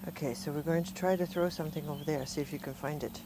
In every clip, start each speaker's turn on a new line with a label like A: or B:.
A: Okay, so we're going to try to throw something over there, see if you can find it.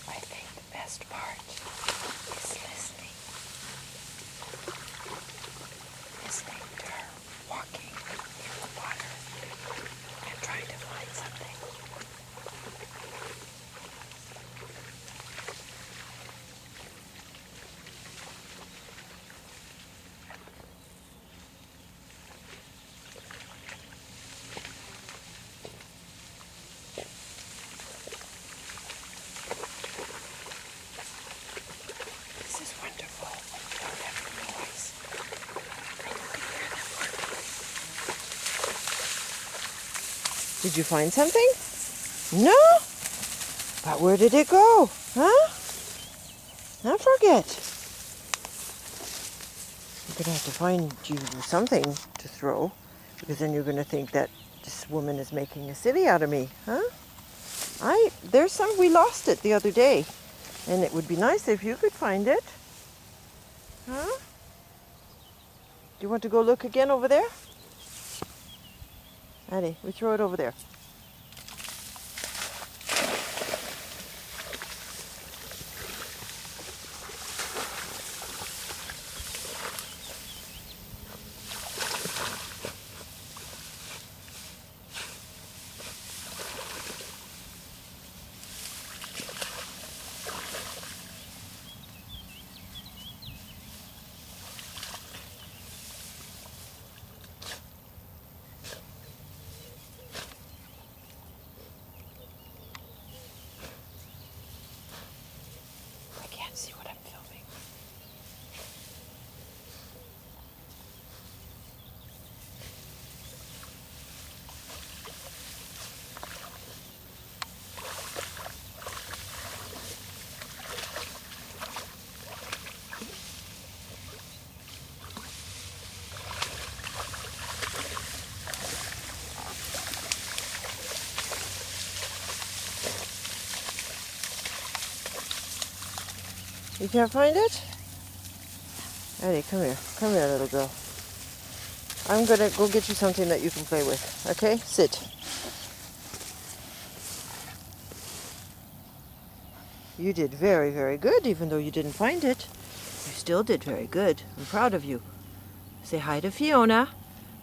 A: I think the best part is listening. Listening to her walking through the water and trying to find something. This is wonderful when you don't have any noise. And you can hear them working. Did you find something? No? But where did it go? Huh? Now forget. You're going to have to find you something to throw, because then you're going to think that this woman is making a silly out of me. Huh? There's some, we lost it the other day. And it would be nice if you could find it. Huh? Do you want to go look again over there? Addie, we throw it over there. I can't see what I'm filming. You can't find it? Eddie, come here. Come here, little girl. I'm going to go get you something that you can play with. Okay? Sit. You did very, very good, even though you didn't find it. You still did very good. I'm proud of you. Say hi to Fiona,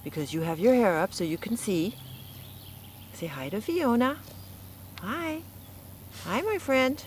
A: because you have your hair up so you can see. Say hi to Fiona. Hi. Hi, my friend.